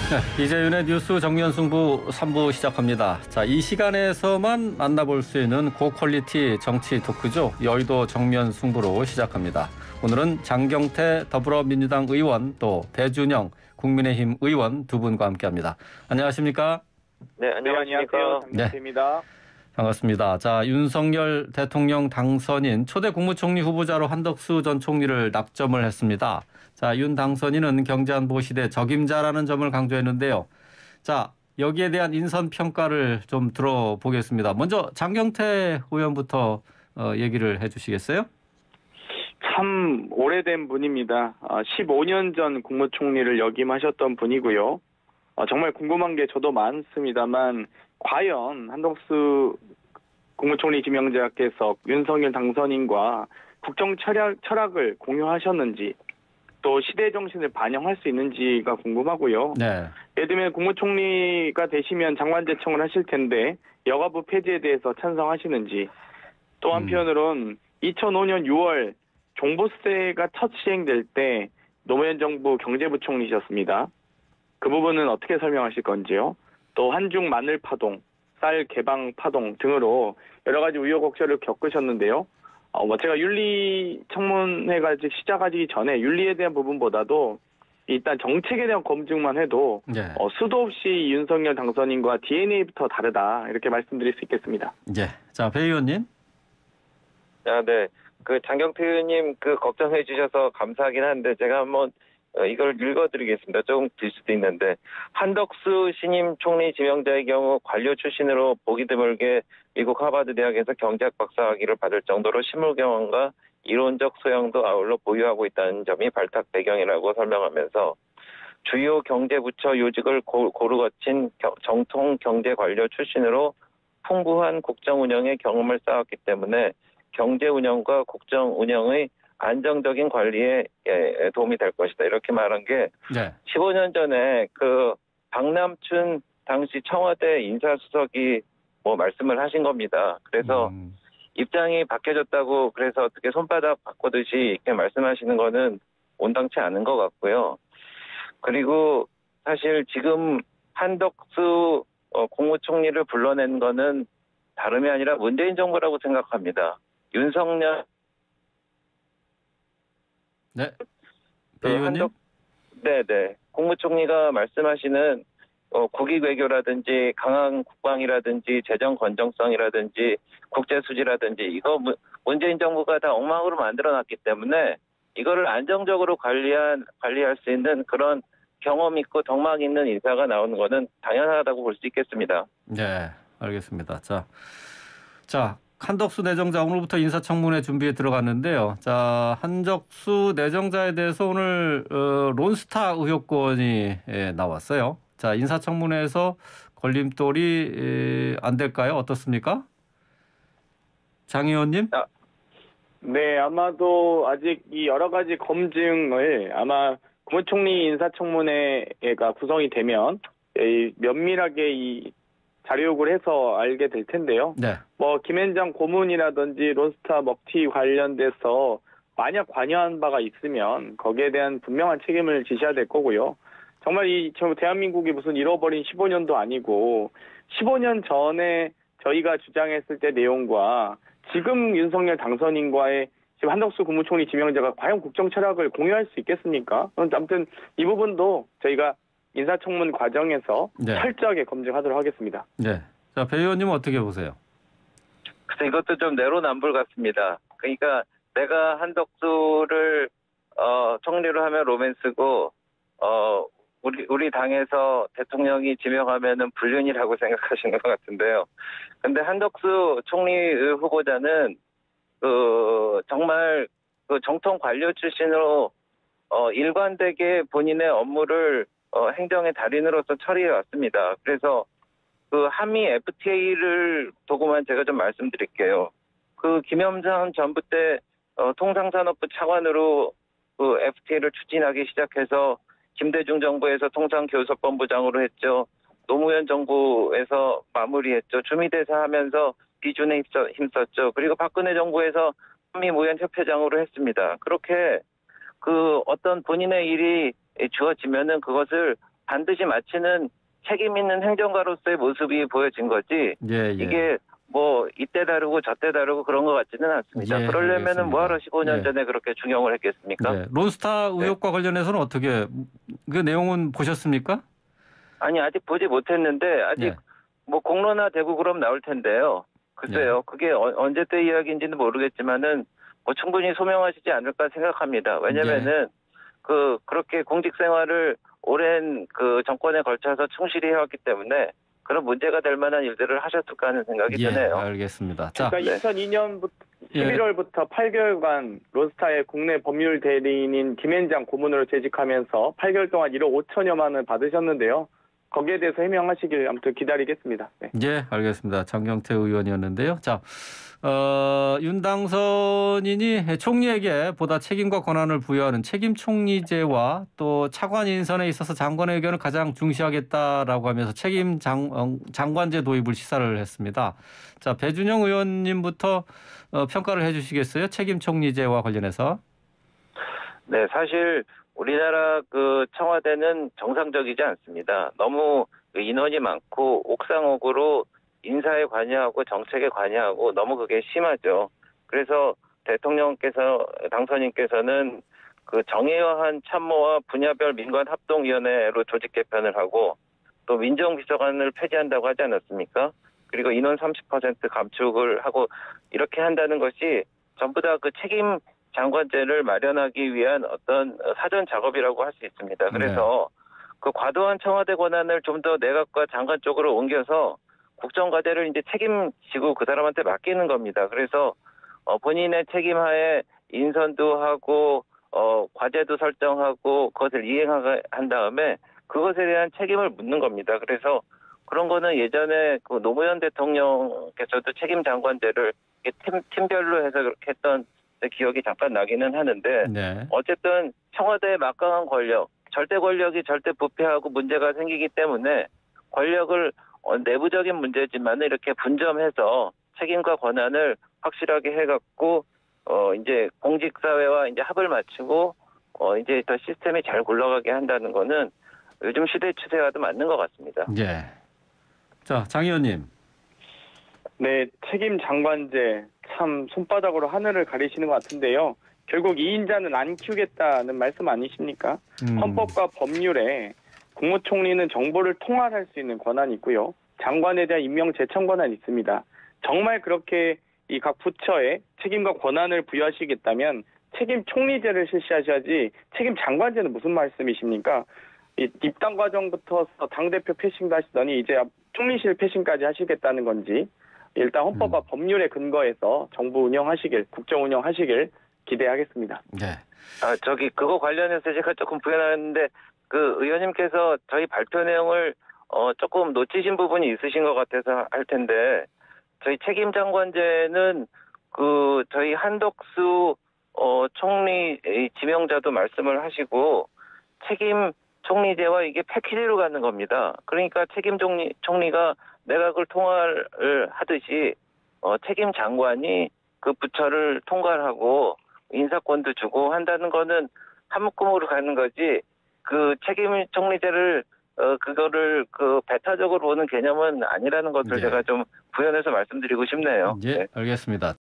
네, 이재윤의 뉴스 정면승부 3부 시작합니다. 자, 이 시간에서만 만나볼 수 있는 고퀄리티 정치 토크죠. 여의도 정면승부로 시작합니다. 오늘은 장경태 더불어민주당 의원 또 배준영 국민의힘 의원 두 분과 함께합니다. 안녕하십니까? 네, 안녕하세요. 장경태입니다. 반갑습니다. 자, 윤석열 대통령 당선인 초대 국무총리 후보자로 한덕수 전 총리를 낙점을 했습니다. 자, 윤 당선인은 경제안보 시대 적임자라는 점을 강조했는데요. 자, 여기에 대한 인선 평가를 좀 들어보겠습니다. 먼저 장경태 의원부터 얘기를 해주시겠어요? 참 오래된 분입니다. 15년 전 국무총리를 역임하셨던 분이고요. 정말 궁금한 게 저도 많습니다만 과연 한덕수 국무총리 지명자께서 윤석열 당선인과 국정 철학을 공유하셨는지 또 시대 정신을 반영할 수 있는지가 궁금하고요. 네. 예를 들면 국무총리가 되시면 장관 제청을 하실 텐데 여가부 폐지에 대해서 찬성하시는지 또 한편으론 2005년 6월 종부세가 첫 시행될 때 노무현 정부 경제부총리셨습니다. 그 부분은 어떻게 설명하실 건지요? 또 한중 마늘 파동, 쌀 개방 파동 등으로 여러 가지 우여곡절을 겪으셨는데요. 제가 윤리청문회가 시작하기 전에 윤리에 대한 부분보다도 일단 정책에 대한 검증만 해도 네. 수도 없이 윤석열 당선인과 DNA부터 다르다 이렇게 말씀드릴 수 있겠습니다. 네. 자, 배 의원님. 네. 장경태 의원님 걱정해 주셔서 감사하긴 한데 제가 한번 이걸 읽어드리겠습니다. 조금 길 수도 있는데 한덕수 신임 총리 지명자의 경우 관료 출신으로 보기 드물게 미국 하버드 대학에서 경제학 박사학위를 받을 정도로 실무 경험과 이론적 소양도 아울러 보유하고 있다는 점이 발탁 배경이라고 설명하면서 주요 경제부처 요직을 고루 거친 정통 경제관료 출신으로 풍부한 국정 운영의 경험을 쌓았기 때문에 경제 운영과 국정 운영의 안정적인 관리에 도움이 될 것이다. 이렇게 말한 게 네. 15년 전에 박남춘 당시 청와대 인사수석이 말씀을 하신 겁니다. 그래서 입장이 바뀌어졌다고 그래서 어떻게 손바닥 바꾸듯이 이렇게 말씀하시는 거는 온당치 않은 것 같고요. 그리고 사실 지금 한덕수 국무총리를 불러낸 거는 다름이 아니라 문재인 정부라고 생각합니다. 윤석열 네. 배 의원님. 네네. 국무총리가 말씀하시는 국익 외교라든지 강한 국방이라든지 재정 건정성이라든지 국제 수지라든지 이거 문재인 정부가 다 엉망으로 만들어놨기 때문에 이거를 안정적으로 관리할 수 있는 그런 경험 있고 덕망 있는 인사가 나오는 거는 당연하다고 볼 수 있겠습니다. 네, 알겠습니다. 자. 한덕수 내정자 오늘부터 인사청문회 준비에 들어갔는데요. 자, 한덕수 내정자에 대해서 오늘 론스타 의혹권이 나왔어요. 자, 인사청문회에서 걸림돌이 안 될까요? 어떻습니까? 장 의원님? 네, 아마도 아직 이 여러 가지 검증을 아마 국무총리 인사청문회가 구성이 되면 면밀하게 이 자료 요구를 해서 알게 될 텐데요. 네. 김앤장 고문이라든지 론스타 먹튀 관련돼서 만약 관여한 바가 있으면 거기에 대한 분명한 책임을 지셔야 될 거고요. 정말 대한민국이 무슨 잃어버린 15년도 아니고 15년 전에 저희가 주장했을 때 내용과 지금 윤석열 당선인과의 지금 한덕수 국무총리 지명자가 과연 국정 철학을 공유할 수 있겠습니까? 아무튼 이 부분도 저희가 인사청문 과정에서 네. 철저하게 검증하도록 하겠습니다. 네. 자, 배 의원님은 어떻게 보세요? 그래서 이것도 좀 내로남불 같습니다. 그러니까 내가 한덕수를 총리로 하면 로맨스고 우리 당에서 대통령이 지명하면은 불륜이라고 생각하시는 것 같은데요. 근데 한덕수 총리 후보자는 정말 정통 관료 출신으로 일관되게 본인의 업무를 행정의 달인으로서 처리해 왔습니다. 그래서 한미 FTA를 도구만 제가 좀 말씀드릴게요. 김영삼 전부 때 통상산업부 차관으로 FTA를 추진하기 시작해서 김대중 정부에서 통상교섭본부장으로 했죠. 노무현 정부에서 마무리했죠. 주미대사 하면서 비준에 힘썼죠. 그리고 박근혜 정부에서 한미무연협회장으로 했습니다. 그렇게 어떤 본인의 일이 주어지면은 그것을 반드시 마치는 책임 있는 행정가로서의 모습이 보여진 거지. 예. 이게 뭐 이때 다르고 저때 다르고 그런 것 같지는 않습니다. 예, 그러려면은 뭐하러 15년 예. 전에 그렇게 중용을 했겠습니까? 네. 론스타 의혹과 관련해서는 어떻게 그 내용은 보셨습니까? 아니 아직 보지 못했는데 아직 예. 뭐 공론화되고 그럼 나올 텐데요. 글쎄요. 그게 언제 때 이야기인지는 모르겠지만은 뭐 충분히 소명하시지 않을까 생각합니다. 왜냐면은 그렇게 공직 생활을 오랜 그 정권에 걸쳐서 충실히 해왔기 때문에 그런 문제가 될 만한 일들을 하셨을까 하는 생각이 드네요. 알겠습니다. 자, 그러니까 2002년부터 11월부터 8개월간 론스타의 국내 법률 대리인인 김앤장 고문으로 재직하면서 8개월 동안 1억 5천여만 원을 받으셨는데요. 거기에 대해서 해명하시길 아무튼 기다리겠습니다. 네. 예, 알겠습니다. 장경태 의원이었는데요. 자, 윤 당선인이 총리에게 보다 책임과 권한을 부여하는 책임 총리제와 또 차관 인선에 있어서 장관의 의견을 가장 중시하겠다라고 하면서 책임 장관제 도입을 시사를 했습니다. 자, 배준영 의원님부터 평가를 해주시겠어요? 책임 총리제와 관련해서. 네, 사실 우리나라 그 청와대는 정상적이지 않습니다. 너무 인원이 많고 옥상옥으로 인사에 관여하고 정책에 관여하고 너무 그게 심하죠. 그래서 당선인께서는 그 정의화한 참모와 분야별 민관합동위원회로 조직 개편을 하고 또 민정비서관을 폐지한다고 하지 않았습니까? 그리고 인원 30% 감축을 하고 이렇게 한다는 것이 전부 다 그 책임 장관제를 마련하기 위한 어떤 사전 작업이라고 할 수 있습니다. 그래서 그 과도한 청와대 권한을 좀 더 내각과 장관 쪽으로 옮겨서 국정과제를 이제 책임지고 그 사람한테 맡기는 겁니다. 그래서 본인의 책임하에 인선도 하고 과제도 설정하고 그것을 이행한 다음에 그것에 대한 책임을 묻는 겁니다. 그래서 그런 거는 예전에 그 노무현 대통령께서도 책임 장관제를 팀별로 해서 그렇게 했던 기억이 잠깐 나기는 하는데 어쨌든 청와대의 막강한 권력, 절대 권력이 절대 부패하고 문제가 생기기 때문에 권력을 내부적인 문제지만 이렇게 분점해서 책임과 권한을 확실하게 해갖고 이제 공직사회와 이제 합을 맞추고 이제 더 시스템이 잘 굴러가게 한다는 거는 요즘 시대 추세와도 맞는 것 같습니다. 예. 자, 장 의원님. 네, 책임 장관제 참 손바닥으로 하늘을 가리시는 것 같은데요. 결국 2인자는 안 키우겠다는 말씀 아니십니까? 헌법과 법률에 국무총리는 정보를 통할할 수 있는 권한이 있고요. 장관에 대한 임명 제청 권한이 있습니다. 정말 그렇게 이 각 부처에 책임과 권한을 부여하시겠다면 책임 총리제를 실시하셔야지 책임 장관제는 무슨 말씀이십니까? 이 입당 과정부터 당대표 패싱도 하시더니 이제 총리실 패싱까지 하시겠다는 건지 일단 헌법과 법률에 근거해서 정부 운영하시길, 국정 운영하시길 기대하겠습니다. 네. 그거 관련해서 제가 조금 부연하는데 그 의원님께서 저희 발표 내용을 조금 놓치신 부분이 있으신 것 같아서 할 텐데 저희 책임 장관제는 그 저희 한덕수 총리 지명자도 말씀을 하시고 책임 총리제와 이게 패키지로 가는 겁니다. 그러니까 책임 총리가 내각을 통할을 하듯이 책임 장관이 그 부처를 통괄하고 인사권도 주고 한다는 거는 한 묶음으로 가는 거지 그 책임 총리제를 그거를 그 배타적으로 보는 개념은 아니라는 것을 제가 좀 부연해서 말씀드리고 싶네요. 예, 알겠습니다.